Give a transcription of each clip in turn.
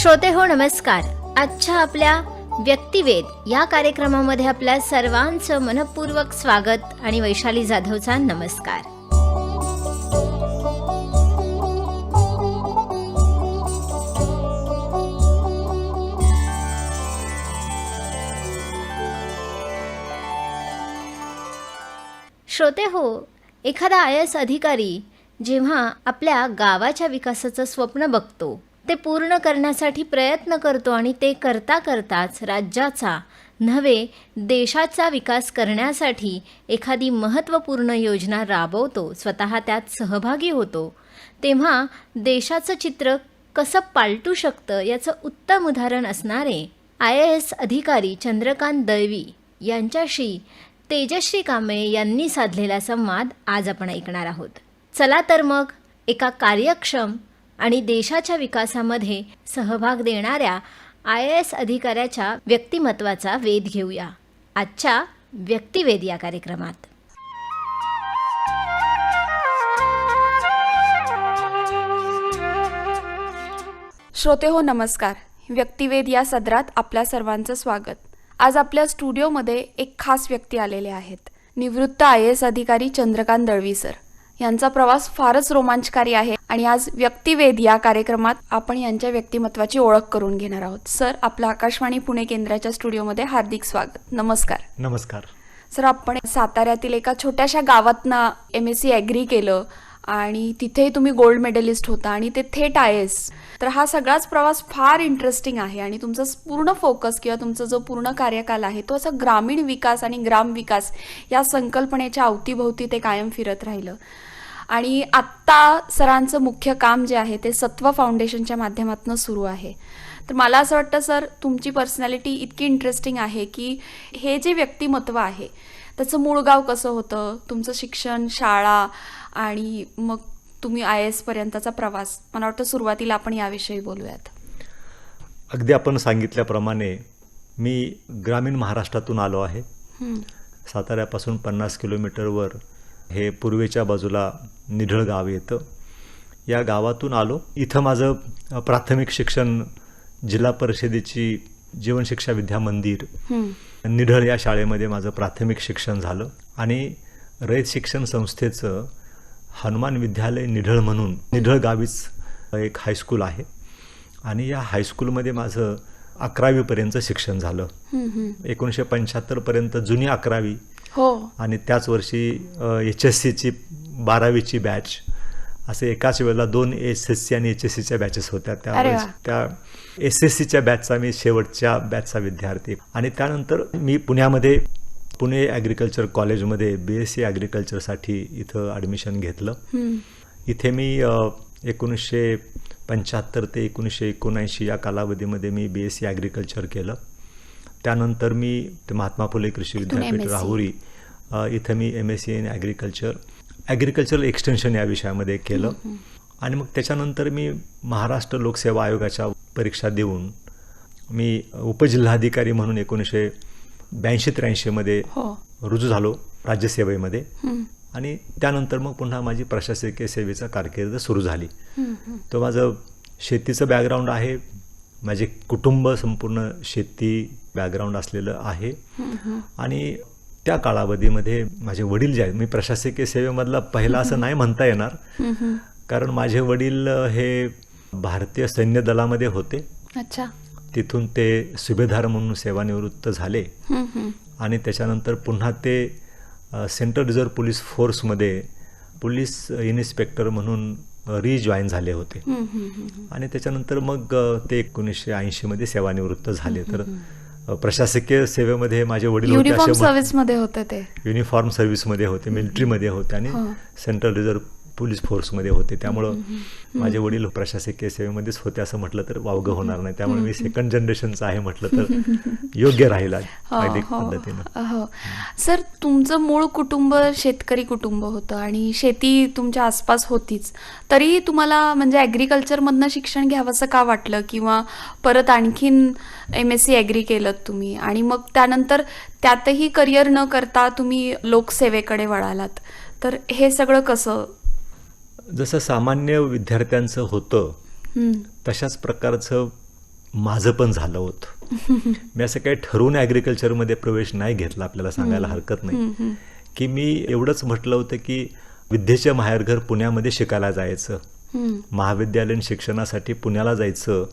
श्रोते हो नमस्कार. आजच्या आपल्या व्यक्तिवेद या कार्यक्रमामध्ये आपल्या सर्वांचं मनपूर्वक स्वागत आणि वैशाली जाधवचा नमस्कार. श्रोते हो, एखादा IAS अधिकारी जेव्हा आपल्या गावाच्या विकासाचं स्वप्न बघतो, ते पूर्ण करण्यासाठी प्रयत्न करतो आणि ते करता करताच राज्याचा नव्हे देशाचा विकास करण्यासाठी एखादी महत्त्वपूर्ण योजना राबवतो, स्वतः त्यात सहभागी होतो, तेव्हा देशाचं चित्र कसं पालटू शकतं याचं उत्तम उदाहरण असणारे IAS अधिकारी चंद्रकांत दळवी यांच्याशी तेजश्री कांबळे यांनी साधलेला संवाद आज आपण ऐकणार आहोत. चला तर मग एका कार्यक्षम आणि देशाच्या विकासामध्ये सहभाग देणाऱ्या IAS अधिकाऱ्याच्या व्यक्तिमत्वाचा वेध घेऊया आजच्या व्यक्तिवेद या कार्यक्रमात. श्रोते हो नमस्कार. व्यक्तिवेद या सदरात आपल्या सर्वांचं स्वागत. आज आपल्या स्टुडिओमध्ये एक खास व्यक्ती आलेले आहेत. निवृत्त IAS अधिकारी चंद्रकांत दळवी सर. यांचा प्रवास फारच रोमांचकारी आहे आणि आज व्यक्तिवेद या कार्यक्रमात आपण यांच्या व्यक्तिमत्वाची ओळख करून घेणार आहोत. सर, आपलं आकाशवाणी पुणे केंद्राच्या स्टुडिओमध्ये हार्दिक स्वागत. नमस्कार. नमस्कार सर, आपण साताऱ्यातील एका छोट्याशा गावातनं MSc ॲग्री केलं आणि तिथेही तुम्ही गोल्ड मेडलिस्ट होता आणि ते थेट IAS. तर हा सगळाच प्रवास फार इंटरेस्टिंग आहे आणि तुमचा पूर्ण फोकस किंवा तुमचा जो पूर्ण कार्यकाल आहे तो असा ग्रामीण विकास आणि ग्राम विकास या संकल्पनेच्या अवतीभोवती ते कायम फिरत राहिलं. आणि आत्ता सरांचं मुख्य काम जे आहे ते सत्व फाउंडेशनच्या माध्यमातून सुरू आहे. तर मला असं वाटतं सर, तुमची पर्सनॅलिटी इतकी इंटरेस्टिंग आहे की हे जे व्यक्तिमत्व आहे त्याचं मूळ गाव कसं होतं, तुमचं शिक्षण, शाळा आणि मग तुम्ही IAS पर्यंतचा प्रवास, मला वाटतं सुरुवातीला आपण याविषयी बोलूयात. अगदी आपण सांगितल्याप्रमाणे मी ग्रामीण महाराष्ट्रातून आलो आहे. साताऱ्यापासून 50 किलोमीटरवर हे पूर्वेच्या बाजूला निढळ गाव येतं. या गावातून आलो. इथं माझं प्राथमिक शिक्षण जिल्हा परिषदेची जीवनशिक्षा विद्या मंदिर निढळ या शाळेमध्ये माझं प्राथमिक शिक्षण झालं आणि रयत शिक्षण संस्थेचं हनुमान विद्यालय निढळ म्हणून निढळ गावीच एक हायस्कूल आहे आणि या हायस्कूलमध्ये माझं 11वीपर्यंत शिक्षण झालं. 1975 पर्यंत जुनी 11वी हो आणि त्याच वर्षी HSCची 12वीची बॅच, असे एकाच वेळेला 2 SSC आणि HSCच्या बॅचेस होत्या. त्या SSCच्या बॅचचा मी शेवटच्या बॅचचा विद्यार्थी. आणि त्यानंतर मी पुण्यामध्ये पुणे ॲग्रिकल्चर कॉलेजमध्ये BSc ॲग्रिकल्चरसाठी इथं ॲडमिशन घेतलं. इथे मी 1975 ते 1979 या कालावधीमध्ये मी BSc ॲग्रिकल्चर केलं. त्यानंतर मी महात्मा फुले कृषी विद्यापीठ राहुरी इथं मी MSc इन ॲग्रिकल्चरल एक्सटेन्शन या विषयामध्ये केलं. आणि मग त्याच्यानंतर मी महाराष्ट्र लोकसेवा आयोगाच्या परीक्षा देऊन मी उपजिल्हाधिकारी म्हणून 1982-83 मध्ये रुजू झालो राज्यसेवेमध्ये. आणि त्यानंतर मग पुन्हा माझी प्रशासकीय सेवेचा कारकीर्द सुरू झाली. तो माझं शेतीचं बॅकग्राऊंड आहे. माझे कुटुंब संपूर्ण शेती बॅकग्राऊंड असलेलं आहे. आणि त्या कालावधीमध्ये माझे वडील जे आहेत, मी प्रशासकीय सेवेमधला पहिला असं नाही म्हणता येणार, कारण माझे वडील हे भारतीय सैन्य दलामध्ये होते. अच्छा. तिथून ते सुभेदार म्हणून सेवानिवृत्त झाले आणि त्याच्यानंतर पुन्हा ते सेंट्रल रिझर्व्ह पोलीस फोर्समध्ये पोलीस इन्स्पेक्टर म्हणून रिजॉईन झाले होते. आणि त्याच्यानंतर मग ते 1980 सेवानिवृत्त झाले. तर प्रशासकीय सेवेमध्ये माझे वडील होते, युनिफॉर्म सर्व्हिसमध्ये होते, ते युनिफॉर्म सर्व्हिसमध्ये होते, मिलिटरीमध्ये होते आणि सेंट्रल रिझर्व्ह पोलीस फोर्समध्ये होते. त्यामुळं माझे वडील प्रशासकीय सेवेमध्येच होते असं म्हटलं तर वावगं होणार नाही. त्यामुळे मी सेकंड जनरेशनचं आहे म्हटलं तर योग्य राहील पद्धतीनं. हो सर, तुमचं मूळ कुटुंब शेतकरी कुटुंब होतं आणि शेती तुमच्या आसपास होतीच, तरी तुम्हाला म्हणजे ॲग्रिकल्चरमधनं शिक्षण घ्यावंसं का वाटलं किंवा परत आणखीन MSc ॲग्री केलं तुम्ही आणि मग त्यानंतर त्यातही करिअर न करता तुम्ही लोकसेवेकडे वळालात? तर हे सगळं कसं? जसं सामान्य विद्यार्थ्यांचं होतं तशाच प्रकारचं माझं पण झालं होतं. मी असं काही ठरवून ॲग्रिकल्चरमध्ये प्रवेश नाही घेतला, आपल्याला सांगायला हरकत नाही, की मी एवढंच म्हटलं होतं की विद्येचं माहेरघर पुण्यामध्ये शिकायला जायचं, महाविद्यालयीन शिक्षणासाठी पुण्याला जायचं,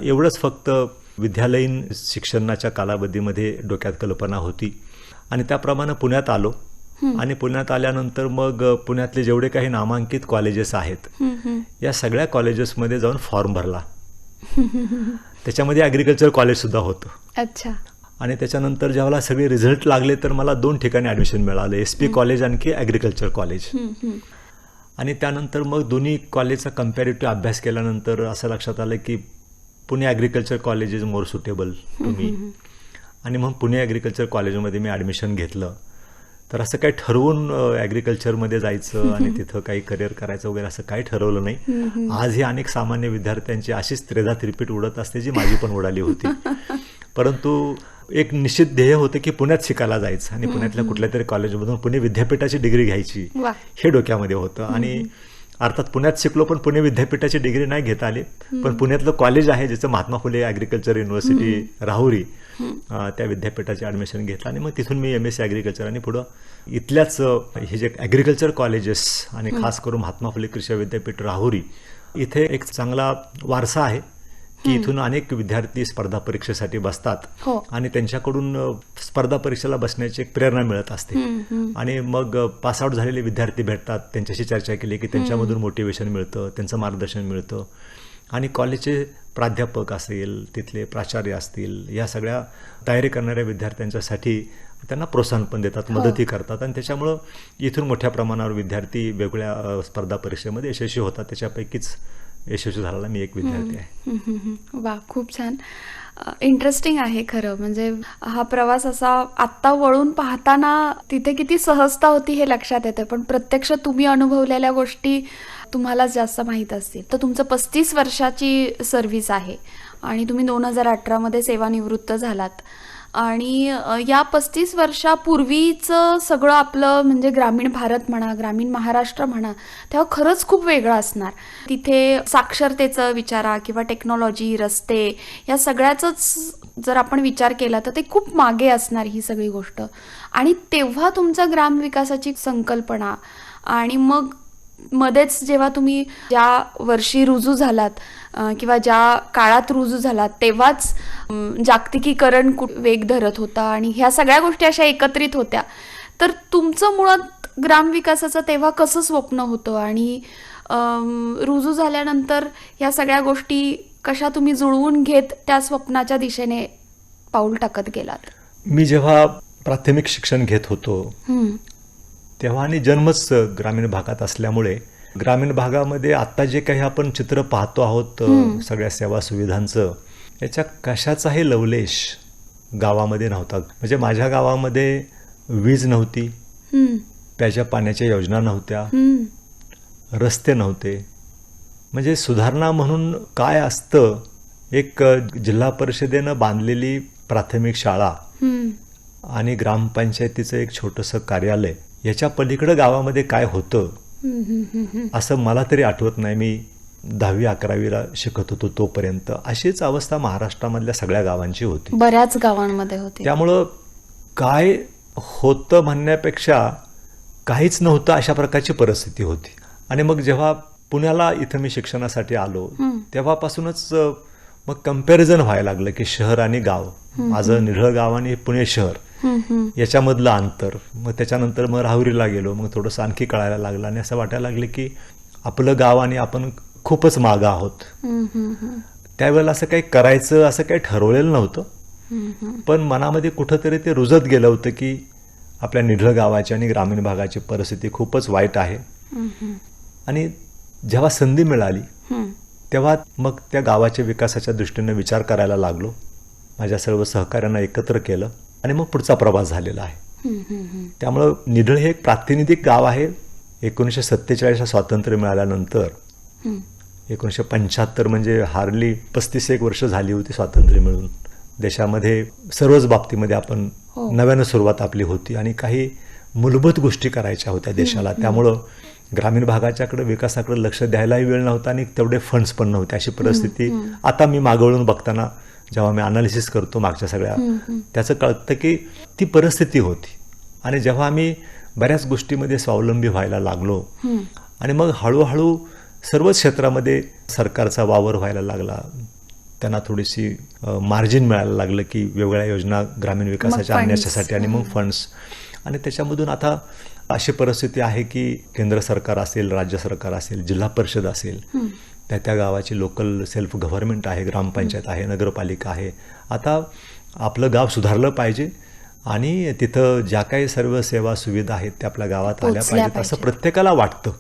एवढंच फक्त विद्यालयीन शिक्षणाच्या कालावधीमध्ये डोक्यात कल्पना होती. आणि त्याप्रमाणे पुण्यात आलो. आणि पुण्यात आल्यानंतर मग पुण्यातले जेवढे काही नामांकित कॉलेजेस आहेत या सगळ्या कॉलेजेसमध्ये जाऊन फॉर्म भरला. त्याच्यामध्ये ॲग्रिकल्चर कॉलेजसुद्धा होतं. अच्छा. आणि त्याच्यानंतर ज्यावेळेला सगळे रिझल्ट लागले तर मला 2 ठिकाणी ॲडमिशन मिळालं, SP कॉलेज आणखी ॲग्रिकल्चर कॉलेज. आणि त्यानंतर मग दोन्ही कॉलेजचा कम्पॅरेटिव्ह अभ्यास केल्यानंतर असं लक्षात आलं की Pune agriculture college is more suitable to me. आणि मग पुणे ॲग्रिकल्चर कॉलेजमध्ये मी ॲडमिशन घेतलं. तर असं काही ठरवून ॲग्रिकल्चरमध्ये जायचं आणि तिथं काही करिअर करायचं वगैरे असं काही ठरवलं नाही. आजही अनेक सामान्य विद्यार्थ्यांची अशीच त्रेधा तिरपीट उडत असते, जी माझी पण उडाली होती. परंतु एक निश्चित ध्येय होतं की पुण्यात शिकायला जायचं आणि पुण्यातल्या कुठल्या तरी कॉलेजमधून पुणे विद्यापीठाची डिग्री घ्यायची, हे डोक्यामध्ये होतं. आणि अर्थात पुण्यात शिकलो, पण पुणे विद्यापीठाची डिग्री नाही घेता आली. पण पुण्यातलं कॉलेज आहे ज्याचं महात्मा फुले ॲग्रिकल्चर युनिव्हर्सिटी राहुरी, त्या विद्यापीठाचे ॲडमिशन घेतलं. आणि मग तिथून मी MSc ॲग्रिकल्चर आणि पुढं इथल्याच हे जे ॲग्रिकल्चर कॉलेजेस आणि खास करून महात्मा फुले कृषी विद्यापीठ राहुरी, इथे एक चांगला वारसा आहे की इथून अनेक विद्यार्थी स्पर्धा परीक्षेसाठी बसतात. आणि त्यांच्याकडून स्पर्धा परीक्षेला बसण्याची एक प्रेरणा मिळत असते. आणि मग पासआउट झालेले विद्यार्थी भेटतात, त्यांच्याशी चर्चा केली की त्यांच्यामधून मोटिवेशन मिळतं, त्यांचं मार्गदर्शन मिळतं. आणि कॉलेजचे प्राध्यापक असेल, तिथले प्राचार्य असतील, या सगळ्या तयारी करणाऱ्या विद्यार्थ्यांच्यासाठी त्यांना प्रोत्साहन पण देतात, मदतही करतात. आणि त्याच्यामुळं इथून मोठ्या प्रमाणावर विद्यार्थी वेगवेगळ्या स्पर्धा परीक्षेमध्ये यशस्वी होतात. त्याच्यापैकीच यशस्वी झालेला मी एक विद्यार्थी आहे. वा, खूप छान. इंटरेस्टिंग आहे खरं. म्हणजे हा प्रवास असा आत्ता वळून पाहताना तिथे किती सहजता होती हे लक्षात येतं, पण प्रत्यक्ष तुम्ही अनुभवलेल्या गोष्टी तुम्हालाच जास्त माहीत असतील. तर तुमचं 35 वर्षाची सर्व्हिस आहे आणि तुम्ही 2018 सेवानिवृत्त झालात. आणि या 35 वर्षापूर्वीचं सगळं आपलं म्हणजे ग्रामीण भारत म्हणा, ग्रामीण महाराष्ट्र म्हणा, तेव्हा खरंच खूप वेगळं असणार. तिथे साक्षरतेचं विचारा किंवा टेक्नॉलॉजी, रस्ते, या सगळ्याचंच जर आपण विचार केला तर ते खूप मागे असणार ही सगळी गोष्ट. आणि तेव्हा तुमचा ग्रामविकासाची संकल्पना आणि मग मध्येच जेव्हा तुम्ही ज्या वर्षी रुजू झालात किंवा ज्या काळात रुजू झालात तेव्हाच जागतिकीकरण वेग धरत होता आणि ह्या सगळ्या गोष्टी अशा एकत्रित होत्या. तर तुमचं मुळात ग्रामविकासाचं तेव्हा कसं स्वप्न होतं आणि रुजू झाल्यानंतर ह्या सगळ्या गोष्टी कशा तुम्ही जुळवून घेत त्या स्वप्नाच्या दिशेने पाऊल टाकत गेलात? मी जेव्हा प्राथमिक शिक्षण घेत होतो तेव्हा आणि जन्मच ग्रामीण भागात असल्यामुळे ग्रामीण भागामध्ये आत्ता जे काही आपण चित्र पाहतो आहोत सगळ्या सेवा सुविधांचं, याच्या कशाचाही लवलेश गावामध्ये नव्हता. म्हणजे माझ्या गावामध्ये वीज नव्हती, प्याच्या पाण्याच्या योजना नव्हत्या, रस्ते नव्हते. म्हणजे सुधारणा म्हणून काय असतं, एक जिल्हा परिषदेनं बांधलेली प्राथमिक शाळा आणि ग्रामपंचायतीचं एक छोटंसं कार्यालय, याच्या पलीकडं गावामध्ये काय होतं असं मला तरी आठवत नाही. मी 10वी-11वीला शिकत होतो तोपर्यंत अशीच अवस्था महाराष्ट्रामधल्या सगळ्या गावांची होती, बऱ्याच गावांमध्ये होती. त्यामुळं काय होतं म्हणण्यापेक्षा काहीच नव्हतं अशा प्रकारची परिस्थिती होती. आणि मग जेव्हा पुण्याला इथं मी शिक्षणासाठी आलो तेव्हापासूनच मग कम्पॅरिझन व्हायला लागलं की शहर आणि गाव, माझं निढळ गाव आणि पुणे शहर याच्यामधलं अंतर. मग त्याच्यानंतर मग राहुरीला गेलो, मग थोडंसं आणखी कळायला लागलं आणि असं वाटायला लागलं की आपलं गाव आणि आपण खूपच मागं आहोत. त्यावेळेला असं काही करायचं असं काही ठरवलेलं नव्हतं, पण मनामध्ये कुठंतरी ते रुजत गेलं होतं की आपल्या निढळ गावाची आणि ग्रामीण भागाची परिस्थिती खूपच वाईट आहे. आणि जेव्हा संधी मिळाली तेव्हा मग त्या गावाच्या विकासाच्या दृष्टीने विचार करायला लागलो. माझ्या सर्व सहकाऱ्यांना एकत्र केलं आणि मग पुढचा प्रवास झालेला आहे. त्यामुळं निढळ हे एक प्रातिनिधिक गाव आहे. 1947 स्वातंत्र्य मिळाल्यानंतर 1975 म्हणजे हार्डली 35 वर्ष झाली होती स्वातंत्र्य मिळून. देशामध्ये सर्वच बाबतीमध्ये आपण नव्यानं सुरुवात आपली होती आणि काही मूलभूत गोष्टी करायच्या होत्या देशाला. त्यामुळं ग्रामीण भागाच्याकडे विकासाकडे लक्ष द्यायलाही वेळ नव्हता आणि तेवढे फंड्स पण नव्हते. अशी परिस्थिती आता मी मागवळून बघताना जेव्हा मी अनालिसिस करतो मागच्या सगळ्या, त्याचं कळतं की ती परिस्थिती होती. आणि जेव्हा आम्ही बऱ्याच गोष्टीमध्ये स्वावलंबी व्हायला लागलो आणि मग हळूहळू सर्वच क्षेत्रामध्ये सरकारचा वावर व्हायला लागला, त्यांना थोडीशी मार्जिन मिळायला लागलं की वेगवेगळ्या योजना ग्रामीण विकासाच्या आणण्यासाठी आणि मग फंड्स. आणि त्याच्यामधून आता अशी परिस्थिती आहे की केंद्र सरकार असेल, राज्य सरकार असेल, जिल्हा परिषद असेल, त्या गावाची लोकल सेल्फ गव्हर्नमेंट आहे, ग्रामपंचायत आहे, नगरपालिका आहे. आता आपलं गाव सुधारलं पाहिजे आणि तिथं ज्या काही सर्व सेवा सुविधा आहेत त्या आपल्या गावात आल्या पाहिजेत असं प्रत्येकाला वाटतं.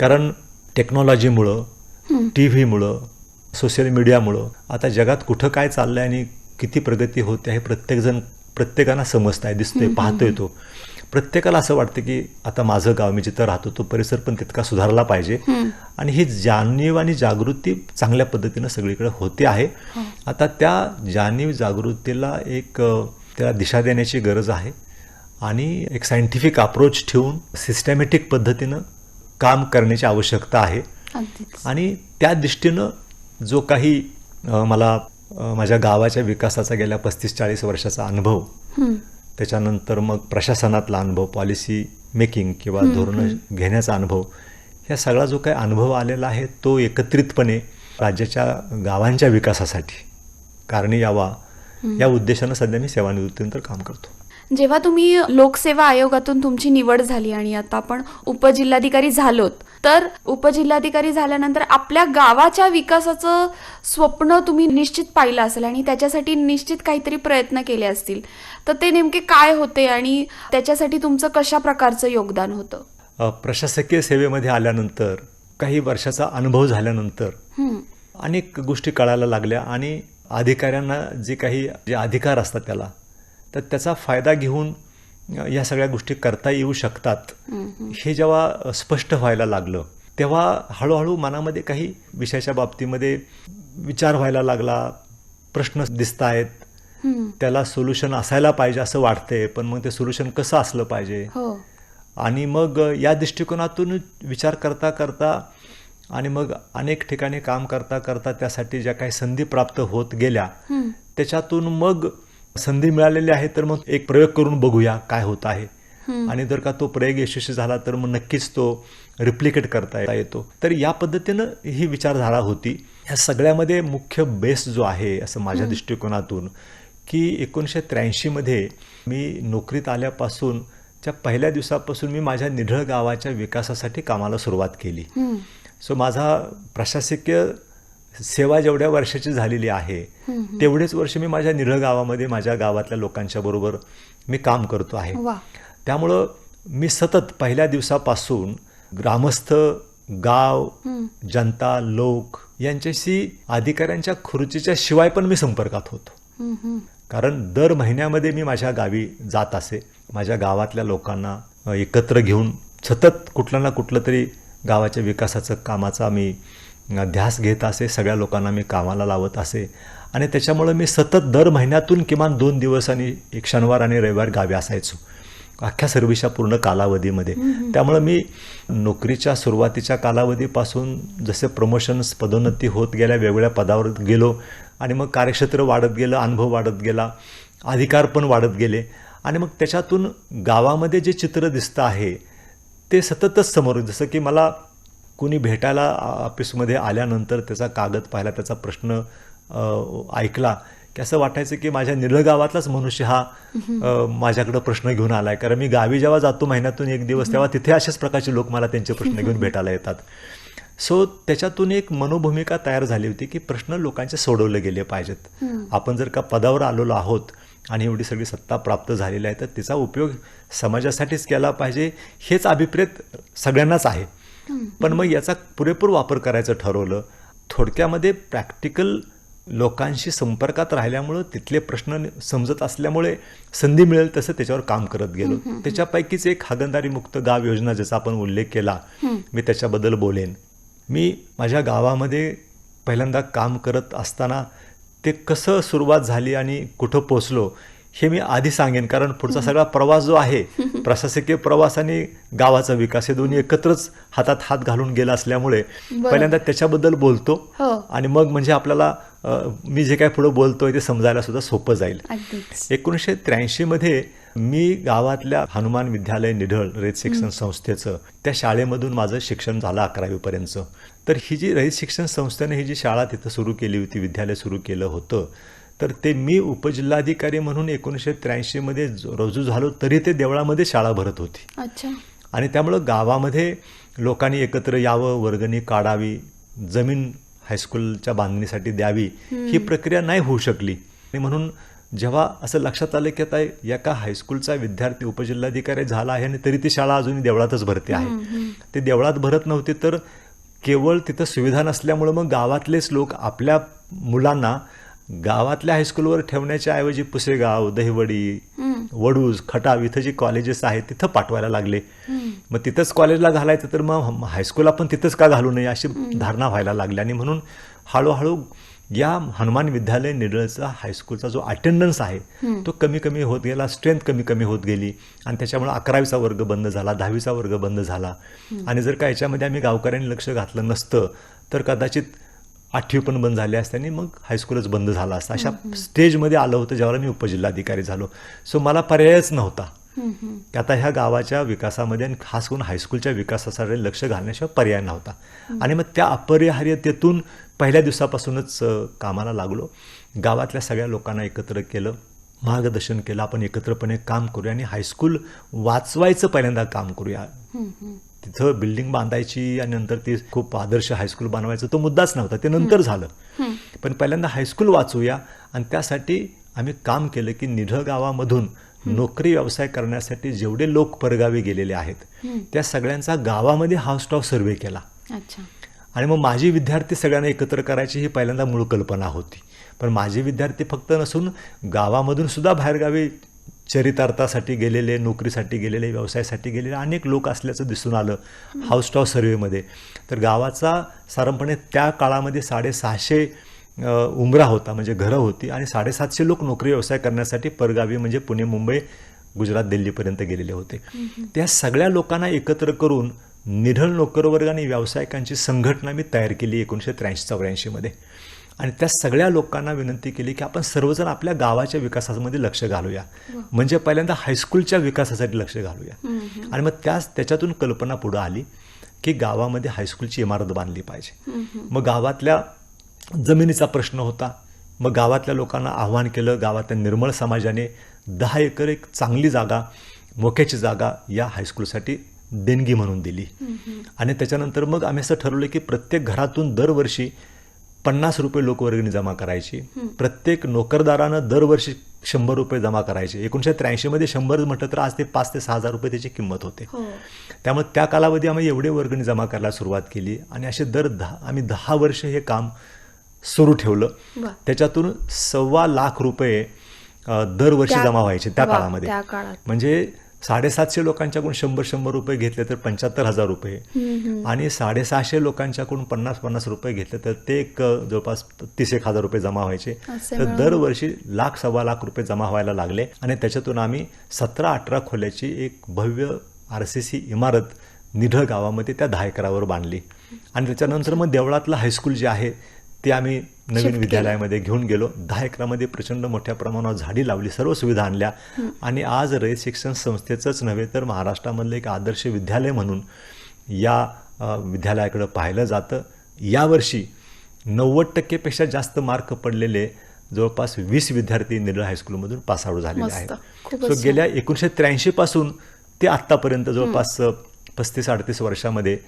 कारण टेक्नॉलॉजीमुळं, TV मुळं, सोशल मीडियामुळं आता जगात कुठं काय चाललंय आणि किती प्रगती होते हे प्रत्येकाला समजताय, दिसतोय, पाहतोय. तो प्रत्येकाला असं वाटतं की आता माझं गाव, मी जिथं राहतो तो परिसर पण तितका सुधारला पाहिजे. आणि ही जाणीव आणि जागृती चांगल्या पद्धतीनं सगळीकडे होते आहे. आता त्या जाणीव जागृतीला एक त्याला दिशा देण्याची गरज आहे आणि एक सायंटिफिक अप्रोच ठेवून सिस्टमॅटिक पद्धतीनं काम करण्याची आवश्यकता आहे. आणि त्या दृष्टीनं जो काही मला माझ्या गावाच्या विकासाचा गेल्या 35-40 वर्षाचा अनुभव, त्याच्यानंतर मग प्रशासनातला अनुभव, पॉलिसी मेकिंग किंवा धोरणं घेण्याचा अनुभव, ह्या सगळा जो काही अनुभव आलेला आहे तो एकत्रितपणे राज्याच्या गावांच्या विकासासाठी कारणी यावा या उद्देशानं सध्या मी सेवानिवृत्तीनंतर काम करतो. जेव्हा तुम्ही लोकसेवा आयोगातून तुमची निवड झाली आणि आता आपण उपजिल्हाधिकारी झालोत, तर उपजिल्हाधिकारी झाल्यानंतर आपल्या गावाच्या विकासाचं स्वप्न तुम्ही निश्चित पाहिलं असेल आणि त्याच्यासाठी निश्चित काहीतरी प्रयत्न केले असतील. तर ते नेमके काय होते आणि त्याच्यासाठी तुमचं कशा प्रकारचं योगदान होतं? प्रशासकीय सेवेमध्ये आल्यानंतर, काही वर्षाचा अनुभव झाल्यानंतर अनेक गोष्टी कळायला लागल्या आणि अधिकाऱ्यांना जे अधिकार असतात तर त्याचा फायदा घेऊन या सगळ्या गोष्टी करता येऊ शकतात हे जेव्हा स्पष्ट व्हायला लागलं, तेव्हा हळूहळू मनामध्ये काही विषयाच्या बाबतीमध्ये विचार व्हायला लागला, प्रश्न दिसत आहेत, त्याला सोल्युशन असायला पाहिजे असं वाटतंय, पण मग ते सोल्युशन कसं असलं पाहिजे. आणि मग या दृष्टिकोनातून विचार करता करता आणि मग अनेक ठिकाणी काम करता करता त्यासाठी ज्या काही संधी प्राप्त होत गेल्या, त्याच्यातून मग संधी मिळालेली आहे तर मग एक प्रयोग करून बघूया काय होत आहे. आणि जर का तो प्रयोग यशस्वी झाला तर मग नक्कीच तो रिप्लिकेट करता येतो. तर या पद्धतीनं ही विचारधारा होती. ह्या सगळ्यामध्ये मुख्य बेस जो आहे असं माझ्या दृष्टिकोनातून की 1983 मी नोकरीत आल्यापासून च्या पहिल्या दिवसापासून मी माझ्या निढळ गावाच्या विकासासाठी कामाला सुरुवात केली. सो माझा प्रशासकीय सेवा जेवढ्या वर्षाची झालेली आहे तेवढेच वर्ष मी माझ्या निढळ गावामध्ये माझ्या गावातल्या लोकांच्या बरोबर मी काम करतो आहे. त्यामुळं मी सतत पहिल्या दिवसापासून ग्रामस्थ, गाव, जनता, लोक यांच्याशी अधिकाऱ्यांच्या खुर्चीच्या शिवाय पण मी संपर्कात होतो. कारण दर महिन्यामध्ये मी माझ्या गावी जात असे, माझ्या गावातल्या लोकांना एकत्र घेऊन सतत कुठलं ना कुठलं तरी गावाच्या विकासाचं कामाचा मी ध्यास घेत असे, सगळ्या लोकांना मी कामाला लावत असे. आणि त्याच्यामुळं मी सतत दर महिन्यातून किमान 2 दिवस आणि एक शनिवार आणि रविवार गावी असायचो अख्ख्या सर्व्हिसच्या पूर्ण कालावधीमध्ये. त्यामुळं मी नोकरीच्या सुरुवातीच्या कालावधीपासून जसे प्रमोशन्स, पदोन्नती होत गेल्या, वेगवेगळ्या पदावर गेलो आणि मग कार्यक्षेत्र वाढत गेलं, अनुभव वाढत गेला, अधिकार पण वाढत गेले. आणि मग त्याच्यातून गावामध्ये जे चित्र दिसतं आहे ते सततच समोर, जसं की मला कोणी भेटायला ऑफिसमध्ये आल्यानंतर त्याचा कागद पाहिला, त्याचा प्रश्न ऐकला की असं वाटायचं की माझ्या निढळ गावातलाच मनुष्य हा माझ्याकडं प्रश्न घेऊन आला आहे. कारण मी गावी जेव्हा जातो महिन्यातून 1 दिवस तेव्हा तिथे अशाच प्रकारचे लोक मला त्यांचे प्रश्न घेऊन भेटायला येतात. सो त्याच्यातून एक मनोभूमिका तयार झाली होती की प्रश्न लोकांचे सोडवले गेले पाहिजेत. आपण जर का पदावर आलेलो आहोत आणि एवढी सगळी सत्ता प्राप्त झालेली आहे तर तिचा उपयोग समाजासाठीच केला पाहिजे, हेच अभिप्रेत सगळ्यांनाच आहे. पण मग याचा पुरेपूर वापर करायचं ठरवलं. थोडक्यामध्ये प्रॅक्टिकल लोकांशी संपर्कात राहिल्यामुळं तिथले प्रश्न समजत असल्यामुळे संधी मिळेल तसं त्याच्यावर काम करत गेलो. त्याच्यापैकीच एक हागणदारी मुक्त गाव योजना ज्याचा आपण उल्लेख केला, मी त्याच्याबद्दल बोलेन. मी माझ्या गावामध्ये पहिल्यांदा काम करत असताना ते कसं सुरुवात झाली आणि कुठं पोचलो हे मी आधी सांगेन, कारण पुढचा सगळा प्रवास जो आहे प्रशासकीय प्रवास आणि गावाचा विकास हे दोन्ही एकत्रच हातात हात घालून गेला असल्यामुळे पहिल्यांदा त्याच्याबद्दल बोलतो हो. आणि मग म्हणजे आपल्याला मी जे काय पुढे बोलतोय ते समजायला सुद्धा सोपं जाईल. अगदीच. 1983 मध्ये मी गावातल्या हनुमान विद्यालय निढळ रयत शिक्षण संस्थेचं त्या शाळेमधून माझं शिक्षण झालं 11वी पर्यंतचं. तर ही जी रयत शिक्षण संस्थेने ही जी शाळा तिथं सुरू केली होती, विद्यालय सुरू केलं होतं, तर ते मी उपजिल्हाधिकारी म्हणून 1983 मध्ये रुजू झालो तरी ते देवळामध्ये शाळा भरत होती. अच्छा. आणि त्यामुळं गावामध्ये लोकांनी एकत्र यावं, वर्गणी काढावी, जमीन हायस्कूलच्या बांधणीसाठी द्यावी, ही प्रक्रिया नाही होऊ शकली. आणि म्हणून जेव्हा असं लक्षात आलं की आता एका हायस्कूलचा विद्यार्थी उपजिल्हाधिकारी झाला आहे आणि तरी ती शाळा अजूनही देवळातच भरते आहे. ते देवळात भरत नव्हते तर केवळ तिथं सुविधा नसल्यामुळं मग गावातलेच लोक आपल्या मुलांना गावातल्या हायस्कूलवर ठेवण्याच्या ऐवजी पुसेगाव, दहिवडी, वडूज, खटाव इथं जी कॉलेजेस आहेत तिथं पाठवायला लागले. मग तिथंच कॉलेजला घालायचं तर मग हायस्कूलला पण तिथंच का घालू नये अशी धारणा व्हायला लागली. आणि म्हणून हळूहळू या हनुमान विद्यालय निढळचा हायस्कूलचा जो अटेंडन्स आहे तो कमी कमी होत गेला, स्ट्रेंथ कमी कमी होत गेली आणि त्याच्यामुळे 11वीचा वर्ग बंद झाला, 10वीचा वर्ग बंद झाला. आणि जर का याच्यामध्ये आम्ही गावकऱ्यांनी लक्ष घातलं नसतं तर कदाचित 8वी पण बंद झाली असते आणि मग हायस्कूलच बंद झाला असता. अशा स्टेजमध्ये आलं होतं ज्यावेळेला मी उपजिल्हाधिकारी झालो. सो मला पर्यायच नव्हता की आता ह्या गावाच्या विकासामध्ये आणि खास करून हायस्कूलच्या विकासासाठी लक्ष घालण्याशिवाय पर्याय नव्हता. आणि मग त्या अपरिहार्यतेतून पहिल्या दिवसापासूनच कामाला लागलो. गावातल्या सगळ्या लोकांना एकत्र केलं, मार्गदर्शन केलं, आपण एकत्रपणे काम करूया आणि हायस्कूल वाचवायचं पहिल्यांदा काम करूया. तिथं बिल्डिंग बांधायची आणि नंतर ती खूप आदर्श हायस्कूल बनवायचं तो मुद्दाच नव्हता, ते नंतर झालं. पण पहिल्यांदा हायस्कूल वाचवूया आणि त्यासाठी आम्ही काम केलं की निढळ गावामधून नोकरी व्यवसाय करण्यासाठी जेवढे लोक परगावी गेलेले आहेत त्या सगळ्यांचा गावामध्ये हाऊस टॉप सर्व्हे केला. अच्छा. आणि मग माझी विद्यार्थी सगळ्यांना एकत्र करायची ही पहिल्यांदा मूळ कल्पना होती. पण माझे विद्यार्थी फक्त नसून गावामधून सुद्धा बाहेरगावी चरितार्थासाठी गेलेले, नोकरीसाठी गेलेले, व्यवसायासाठी गेलेले अनेक लोक असल्याचं दिसून आलं हाऊस टॉप सर्व्हेमध्ये. तर गावाचा साधारणपणे त्या काळामध्ये 650 उंबरा होता, म्हणजे घरं होती आणि 750 लोक नोकरी व्यवसाय करण्यासाठी परगावी म्हणजे पुणे, मुंबई, गुजरात, दिल्लीपर्यंत गेलेले होते. त्या सगळ्या लोकांना एकत्र करून निढळ नोकरवर्ग आणि व्यावसायिकांची संघटना मी तयार केली 1983-84 मध्ये. आणि त्या सगळ्या लोकांना विनंती केली की आपण सर्वजण आपल्या गावाच्या विकासामध्ये लक्ष घालूया, म्हणजे पहिल्यांदा हायस्कूलच्या विकासासाठी लक्ष घालूया. आणि मग त्याच्यातून कल्पना पुढं आली की गावामध्ये हायस्कूलची इमारत बांधली पाहिजे. मग गावातल्या जमिनीचा प्रश्न होता. मग गावातल्या लोकांना आव्हान केलं, गावातल्या निर्मळ समाजाने 10 एकर एक चांगली जागा, मोक्याची जागा या हायस्कूलसाठी देणगी म्हणून दिली. आणि त्याच्यानंतर मग आम्ही असं ठरवलं की प्रत्येक घरातून दरवर्षी 50 रुपये लोकवर्गणी जमा करायची, प्रत्येक नोकरदारानं दरवर्षी 100 रुपये जमा करायचे. 1983 मध्ये 100 म्हटलं तर आज ते 5 ते 6 हजार रुपये त्याची किंमत होते. त्यामुळे त्या कालावधी आम्ही एवढे वर्गणी जमा करायला सुरुवात केली आणि असे आम्ही 10 वर्ष हे काम सुरू ठेवलं. त्याच्यातून 1.25 लाख रुपये दरवर्षी जमा व्हायचे त्या काळामध्ये. म्हणजे 750 लोकांच्याकडून 100 रुपये घेतले तर 75,000 रुपये आणि 650 लोकांच्याकडून 50 रुपये घेतले तर ते एक जवळपास 30,000 रुपये जमा व्हायचे. तर दरवर्षी 1.25 लाख रुपये जमा व्हायला लागले आणि त्याच्यातून आम्ही 17-18 खोल्याची एक भव्य RCC इमारत निढळ गावामध्ये त्या 10 एकरावर बांधली. आणि त्याच्यानंतर मग देवळातलं हायस्कूल जे आहे ते आम्ही नवीन विद्यालयामध्ये घेऊन गेलो. 10 एकरामध्ये प्रचंड मोठ्या प्रमाणावर झाडी लावली, सर्व सुविधा आणल्या आणि आज रयत शिक्षण संस्थेचंच नव्हे तर महाराष्ट्रामधलं एक आदर्श विद्यालय म्हणून या विद्यालयाकडे पाहिलं जातं. यावर्षी 90% जास्त मार्क पडलेले जवळपास 20 विद्यार्थी निढळ हायस्कूलमधून पासआउट झालेले आहेत. सो गेल्या 1983 पासून ते आत्तापर्यंत जवळपास 35-38 वर्षामध्ये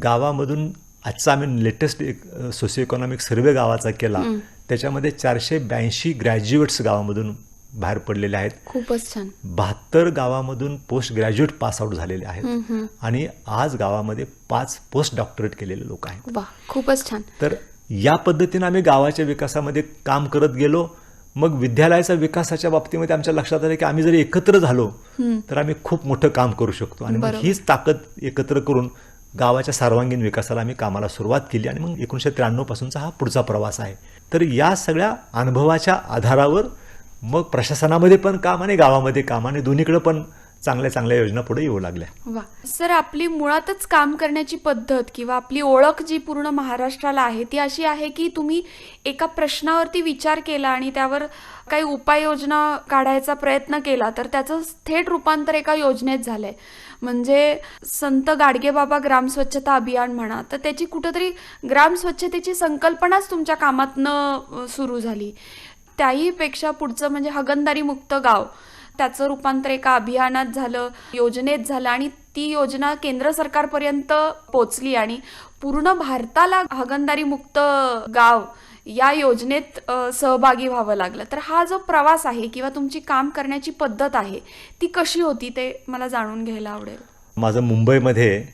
गावामधून आजचा आम्ही लेटेस्ट एक सोशिओ इकॉनॉमिक सर्व्हे गावाचा केला, त्याच्यामध्ये 482 ग्रॅज्युएट्स गावामधून बाहेर पडलेले आहेत. खूपच छान. 72 गावामधून पोस्ट ग्रॅज्युएट पास आउट झालेले आहेत आणि आज गावामध्ये 5 पोस्ट डॉक्टरेट केलेले लोक आहेत. खूपच छान. तर या पद्धतीने आम्ही गावाच्या विकासामध्ये काम करत गेलो. मग विद्यालयाच्या विकासाच्या बाबतीमध्ये आमच्या लक्षात आलं की आम्ही जर एकत्र झालो तर आम्ही खूप मोठं काम करू शकतो आणि मग हीच ताकद एकत्र करून गावाच्या सर्वांगीण विकासाला आम्ही कामाला सुरुवात केली आणि मग 1993 पासूनचा हा पुढचा प्रवास आहे. तर या सगळ्या अनुभवाच्या आधारावर मग प्रशासनामध्ये पण काम आणि गावामध्ये काम आणि दोन्हीकडे पण चांगल्या चांगल्या योजना पुढे येऊ लागल्या. वा सर, आपली मुळातच काम करण्याची पद्धत किंवा आपली ओळख जी पूर्ण महाराष्ट्राला आहे ती अशी आहे की तुम्ही एका प्रश्नावरती विचार केला आणि त्यावर काही उपाययोजना काढायचा प्रयत्न केला तर त्याचं थेट रूपांतर एका योजनेत झालंय. म्हणजे संत गाडगेबाबा ग्राम स्वच्छता अभियान म्हणा, तर त्याची कुठंतरी ग्राम स्वच्छतेची संकल्पनाच तुमच्या कामातनं सुरू झाली. त्याहीपेक्षा पुढचं म्हणजे हागणदारी मुक्त गाव, त्याचं रूपांतर एका अभियानात झालं, योजनेत झालं आणि ती योजना केंद्र सरकारपर्यंत पोचली आणि पूर्ण भारताला हागणदारी मुक्त गाव या योजनेत सहभागी व्हावं लागलं. तर हा जो प्रवास आहे किंवा तुमची काम करण्याची पद्धत आहे ती कशी होती ते मला जाणून घ्यायला आवडेल. माझं मुंबईमध्ये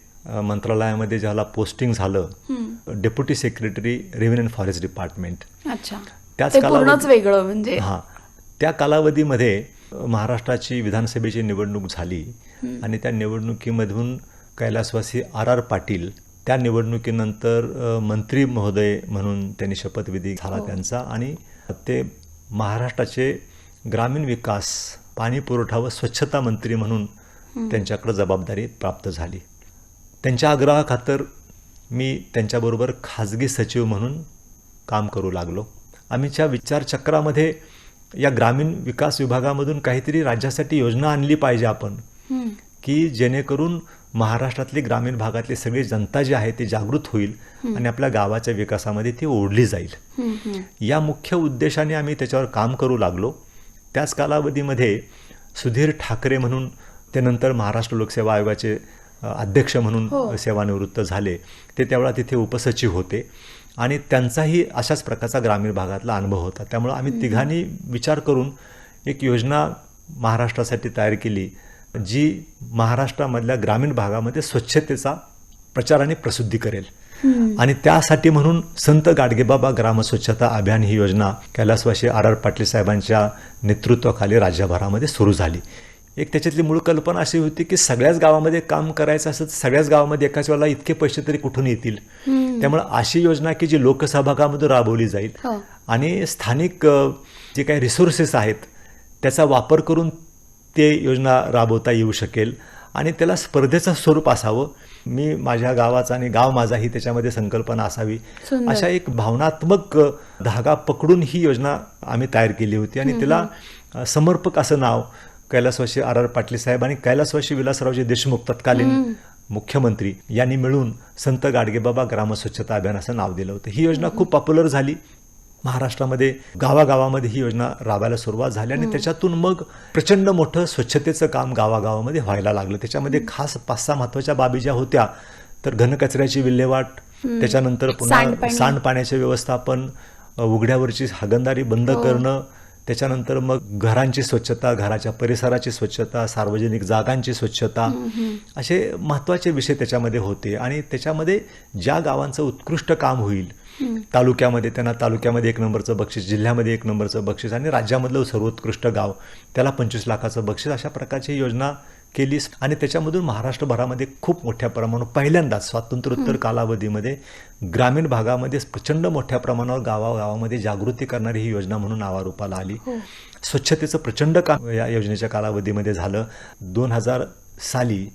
मंत्रालयामध्ये ज्याला पोस्टिंग झालं, deputy secretary revenue and forest department. अच्छा, त्याच ते पूर्णच वेगळं म्हणजे. हां, त्या कालावधीमध्ये महाराष्ट्राची विधानसभेची निवडणूक झाली आणि त्या निवडणुकीमधून कैलासवासी R.R. पाटील त्या निवडणुकीनंतर मंत्री महोदय म्हणून त्यांनी शपथविधी झाला त्यांचा आणि ते महाराष्ट्राचे ग्रामीण विकास, पाणी पुरवठा व स्वच्छता मंत्री म्हणून त्यांच्याकडे जबाबदारी प्राप्त झाली. त्यांच्या आग्रहाखातर मी त्यांच्याबरोबर खाजगी सचिव म्हणून काम करू लागलो. आम्हीच्या विचारचक्रामध्ये या ग्रामीण विकास विभागामधून काहीतरी राज्यासाठी योजना आणली पाहिजे आपण, की जेणेकरून महाराष्ट्रातली ग्रामीण भागातली सगळी जनता जी आहे ती जागृत होईल आणि आपल्या गावाच्या विकासामध्ये ती ओढली जाईल. या मुख्य उद्देशाने आम्ही त्याच्यावर काम करू लागलो. त्याच कालावधीमध्ये सुधीर ठाकरे म्हणून ते नंतर महाराष्ट्र लोकसेवा आयोगाचे अध्यक्ष म्हणून सेवानिवृत्त झाले. ते त्यावेळा तिथे उपसचिव होते आणि त्यांचाही अशाच प्रकारचा ग्रामीण भागातला अनुभव होता. त्यामुळं आम्ही तिघांनी विचार करून एक योजना महाराष्ट्रासाठी तयार केली, जी महाराष्ट्रामधल्या ग्रामीण भागामध्ये स्वच्छतेचा प्रचार आणि प्रसिद्धी करेल. आणि त्यासाठी म्हणून संत गाडगेबाबा ग्राम स्वच्छता अभियान ही योजना कैलासवासी R.R. पाटील साहेबांच्या नेतृत्वाखाली राज्यभरामध्ये सुरू झाली. एक त्याच्यातली मूळ कल्पना अशी होती की सगळ्याच गावामध्ये काम करायचं असं, सगळ्याच गावामध्ये एकाच वेळेला इतके पैसे तरी कुठून येतील. त्यामुळे अशी योजना की जी लोकसहभागामधून राबवली जाईल आणि स्थानिक जे काही रिसोर्सेस आहेत त्याचा वापर करून ते योजना राबवता येऊ शकेल आणि त्याला स्पर्धेचं स्वरूप असावं. मी माझ्या गावाचा आणि गाव माझा ही त्याच्यामध्ये संकल्पना असावी, अशा एक भावनात्मक धागा पकडून ही योजना आम्ही तयार केली होती. आणि तिला समर्पक असं नाव कैलासवासी R.R. पाटील साहेब आणि कैलासवासी विलासरावजी देशमुख तत्कालीन मुख्यमंत्री यांनी मिळून संत गाडगेबाबा ग्राम स्वच्छता अभियान असं नाव दिलं होतं. ही योजना खूप पॉप्युलर झाली. महाराष्ट्रामध्ये गावागावामध्ये ही योजना राबवायला सुरुवात झाली आणि त्याच्यातून मग प्रचंड मोठं स्वच्छतेचं काम गावागावामध्ये व्हायला लागलं. त्याच्यामध्ये खास 5-6 महत्त्वाच्या बाबी ज्या होत्या तर घनकचऱ्याची विल्हेवाट, त्याच्यानंतर पुन्हा सांडपाण्याचे व्यवस्थापन, उघड्यावरची हागणदारी बंद करणं, त्याच्यानंतर मग घरांची स्वच्छता, घराच्या परिसराची स्वच्छता, सार्वजनिक जागांची स्वच्छता, असे महत्त्वाचे विषय त्याच्यामध्ये होते. आणि त्याच्यामध्ये ज्या गावांचं उत्कृष्ट काम होईल तालुक्यामध्ये त्यांना तालुक्यामध्ये 1 नंबरचं बक्षीस, जिल्ह्यामध्ये 1 नंबरचं बक्षीस आणि राज्यामधलं सर्वोत्कृष्ट गाव त्याला 25 लाखाचं बक्षीस, अशा प्रकारची योजना केली. आणि त्याच्यामधून महाराष्ट्रभरामध्ये खूप मोठ्या प्रमाणावर पहिल्यांदाच स्वातंत्र्योत्तर कालावधीमध्ये ग्रामीण भागामध्ये प्रचंड मोठ्या प्रमाणावर गावागावामध्ये जागृती करणारी ही योजना म्हणून नावारूपाला आली. स्वच्छतेचं प्रचंड काम या योजनेच्या कालावधीमध्ये झालं. 2000 साली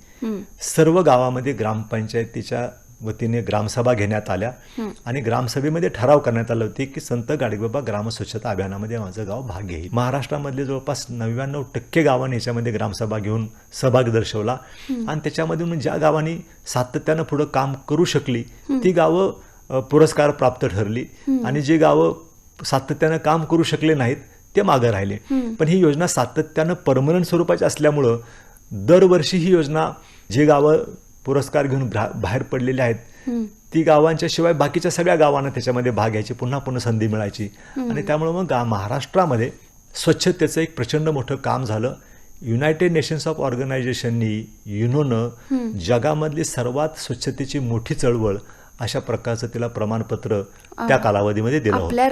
सर्व गावामध्ये ग्रामपंचायतीच्या वतीने ग्रामसभा घेण्यात आल्या आणि ग्रामसभेमध्ये ठराव करण्यात आला होते की संत गाडगेबाबा ग्राम स्वच्छता अभियानामध्ये माझं गाव भाग घेईल. महाराष्ट्रामधले जवळपास 99% गावांनी याच्यामध्ये ग्रामसभा घेऊन सहभाग दर्शवला आणि त्याच्यामधून ज्या गावांनी सातत्यानं पुढं काम करू शकली ती गावं पुरस्कार प्राप्त ठरली आणि जी गावं सातत्यानं काम करू शकले नाहीत ते मागं राहिले. पण ही योजना सातत्यानं परमनंट स्वरूपाची असल्यामुळं दरवर्षी ही योजना जी गावं पुरस्कार घेऊन बाहेर पडलेले आहेत ती गावांच्या शिवाय बाकीच्या सगळ्या गावांना त्याच्यामध्ये भाग घ्यायची, पुन्हा पुन्हा संधी मिळायची. आणि त्यामुळे मग महाराष्ट्रामध्ये स्वच्छतेचं एक प्रचंड मोठं काम झालं. युनायटेड नेशन्स ऑफ ऑर्गनायझेशननी, युनोनं जगामधली सर्वात स्वच्छतेची मोठी चळवळ अशा प्रकारचं तिला प्रमाणपत्र त्या कालावधीमध्ये दिलं होतं, आपल्या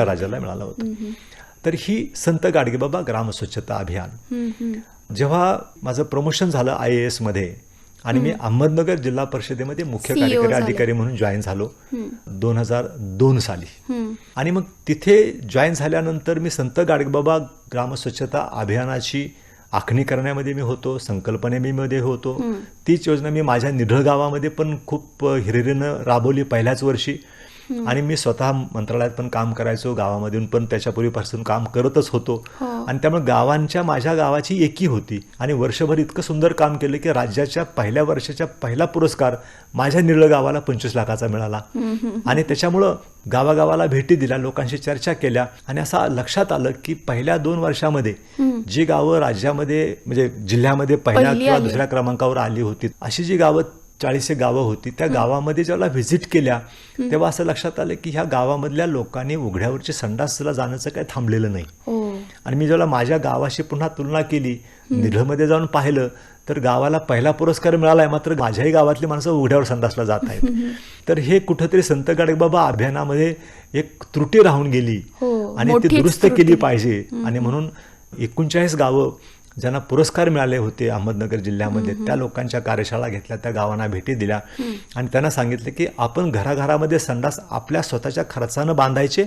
राज्याला मिळालं होतं. तर ही संत गाडगेबाबा ग्राम स्वच्छता अभियान जेव्हा माझं प्रमोशन झालं IAS मध्ये आणि मी अहमदनगर जिल्हा परिषदेमध्ये मुख्य CEO कार्यकारी झाले. अधिकारी म्हणून जॉईन झालो 2002 साली. आणि मग तिथे जॉईन झाल्यानंतर मी संत गाडगेबाबा ग्रामस्वच्छता अभियानाची आखणी करण्यामध्ये मी होतो, संकल्पनेमध्ये होतो. तीच योजना मी माझ्या निढळ गावामध्ये पण खूप हिरिरीनं राबवली पहिल्याच वर्षी. आणि मी स्वतः मंत्रालयात पण काम करायचो, गावामधून पण त्याच्यापूर्वीपासून काम करतच होतो. आणि त्यामुळे माझ्या गावाची एकी होती. आणि वर्षभर इतकं सुंदर काम केलं की राज्याच्या पहिल्या वर्षाच्या पहिला पुरस्कार माझ्या निढळ गावाला 25 लाखाचा मिळाला. आणि त्याच्यामुळं गावागावाला भेटी दिल्या, लोकांशी चर्चा केल्या आणि असं लक्षात आलं की पहिल्या 2 वर्षामध्ये जी गावं राज्यामध्ये म्हणजे जिल्ह्यामध्ये पहिल्या पहिली किंवा आली. दुसऱ्या क्रमांकावर आली होती, अशी जी गावं 40 गावं होती, त्या गावामध्ये जेव्हा व्हिजिट केल्या तेव्हा असं लक्षात आलं की ह्या गावामधल्या लोकांनी उघड्यावरची संडासला जाण्याचं काही थांबलेलं नाही. आणि मी जेव्हा माझ्या गावाशी पुन्हा तुलना केली, निढळमध्ये जाऊन पाहिलं तर गावाला पहिला पुरस्कार मिळाला आहे, मात्र माझ्याही गावातली माणसं उघड्यावर संडासला जात आहेत. तर हे कुठंतरी संत गाडगेबाबा अभियानामध्ये एक त्रुटी राहून गेली आणि ती मोठीच दुरुस्त त्रुटी. केली पाहिजे. आणि म्हणून 39 गावं ज्यांना पुरस्कार मिळाले होते अहमदनगर जिल्ह्यामध्ये, त्या लोकांच्या कार्यशाळा घेतल्या, त्या गावांना भेटी दिल्या आणि त्यांना सांगितलं की आपण घराघरामध्ये संडास आपल्या स्वतःच्या खर्चानं बांधायचे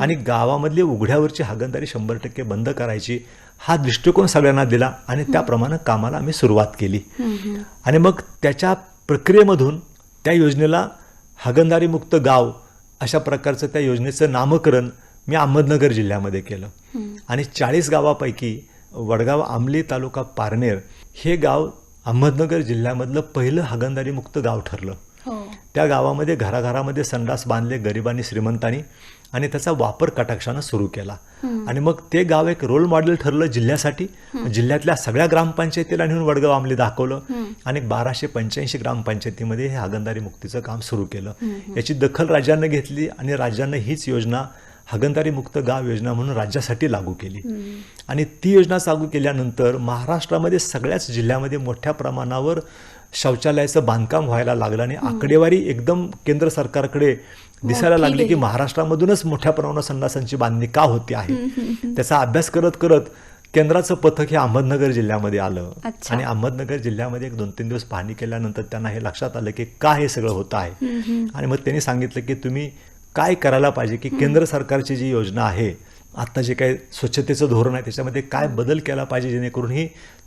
आणि गावामधली उघड्यावरची हागणदारी 100% बंद करायची. हा दृष्टिकोन सगळ्यांना दिला आणि त्याप्रमाणे कामाला आम्ही सुरुवात केली. आणि मग त्याच्या प्रक्रियेमधून त्या योजनेला हागणदारी मुक्त गाव अशा प्रकारचं त्या योजनेचं नामकरण मी अहमदनगर जिल्ह्यामध्ये केलं. आणि 40 गावापैकी वडगाव आमली तालुका पारनेर हे गाव अहमदनगर जिल्ह्यामधलं पहिलं हागणदारी मुक्त गाव ठरलं. त्या गावामध्ये घराघरामध्ये संडास बांधले गरिबांनी श्रीमंतांनी आणि त्याचा वापर कटाक्षानं सुरू केला. आणि मग ते गाव एक रोल मॉडेल ठरलं जिल्ह्यासाठी. जिल्ह्यातल्या सगळ्या ग्रामपंचायतीला नेऊन वडगाव आमली दाखवलं आणि 1285 ग्रामपंचायतीमध्ये हे हागणदारी मुक्तीचं काम सुरू केलं. याची दखल राज्यानं घेतली आणि राज्यानं हीच योजना हागणदारी मुक्त गाव योजना म्हणून राज्यासाठी लागू केली. आणि ती योजना लागू केल्यानंतर महाराष्ट्रामध्ये सगळ्याच जिल्ह्यामध्ये मोठ्या प्रमाणावर शौचालयाचं बांधकाम व्हायला लागलं आणि आकडेवारी एकदम केंद्र सरकारकडे दिसायला लागली की महाराष्ट्रामधूनच मोठ्या प्रमाणावर संडासांची बांधणी का होते आहे. त्याचा अभ्यास करत करत केंद्राचं पथक हे अहमदनगर जिल्ह्यामध्ये आलं. आणि अहमदनगर जिल्ह्यामध्ये 1-2-3 दिवस पाहणी केल्यानंतर त्यांना हे लक्षात आलं की का हे सगळं होतं आहे. आणि मग त्यांनी सांगितलं की तुम्ही काय करायला पाहिजे की केंद्र सरकारची जी योजना आहे, आता जे काही स्वच्छतेचं धोरण आहे त्याच्यामध्ये काय बदल केला पाहिजे जेणेकरून ही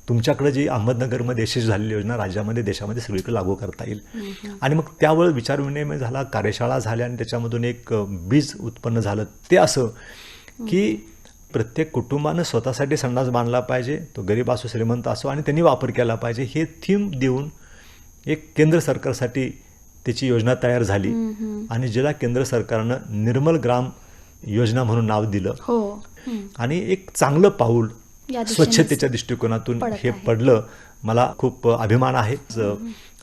तुमच्याकडे जी अहमदनगरमध्ये यशस्वी झालेली योजना राज्यामध्ये देशामध्ये सगळीकडे लागू करता येईल. आणि मग त्यावेळी विचारविनिमय झाला, कार्यशाळा झाल्या आणि त्याच्यामधून एक बीज उत्पन्न झालं. ते असं की प्रत्येक कुटुंबानं स्वतःसाठी संडास बांधला पाहिजे, तो गरीब असो श्रीमंत असो, आणि त्यांनी वापर केला पाहिजे. हे थीम देऊन एक केंद्र सरकारसाठी त्याची योजना तयार झाली आणि जिला केंद्र सरकारनं निर्मल ग्राम योजना म्हणून नाव दिलं. आणि एक चांगलं पाऊल स्वच्छतेच्या दृष्टिकोनातून हे पडलं. मला खूप अभिमान आहे.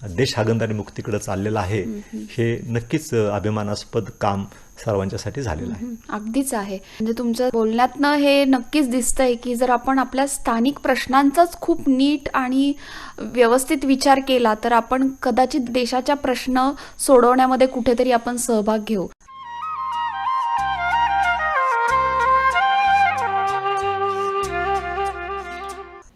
देश हागणदारी मुक्तीकडे चाललेला आहे. हे नक्कीच अभिमानास्पद काम सर्वांच्यासाठी झालेलं आहे. अगदीच आहे. म्हणजे तुमच्या बोलण्यातनं हे नक्कीच दिसतंय की जर आपण आपल्या स्थानिक प्रश्नांचाच खूप नीट आणि व्यवस्थित विचार केला तर आपण कदाचित देशाच्या प्रश्न सोडवण्यामध्ये कुठेतरी आपण सहभाग घेऊ.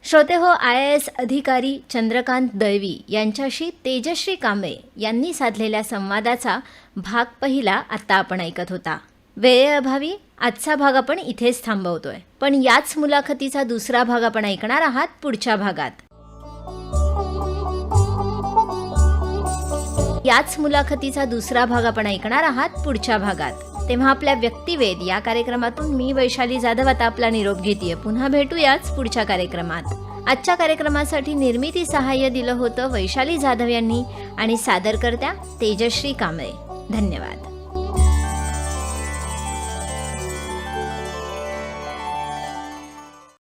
श्रोते हो, IAS अधिकारी चंद्रकांत दळवी यांच्याशी तेजश्री कांबळे यांनी साधलेल्या संवादाचा भाग पहिला आत्ता आपण ऐकत होता. वेळेअभावी आजचा भाग आपण इथेच थांबवतोय, पण याच मुलाखतीचा दुसरा भाग आपण ऐकणार आहात पुढच्या भागात. तेव्हा आपल्या व्यक्तिवेध या कार्यक्रमातून मी वैशाली जाधव आता आपला निरोप घेतेय. पुन्हा भेटूयाच पुढच्या कार्यक्रमात. आजच्या कार्यक्रमासाठी निर्मिती सहाय्य दिलं होतं वैशाली जाधव यांनी आणि सादरकर्त्या तेजश्री कांबळे. धन्यवाद.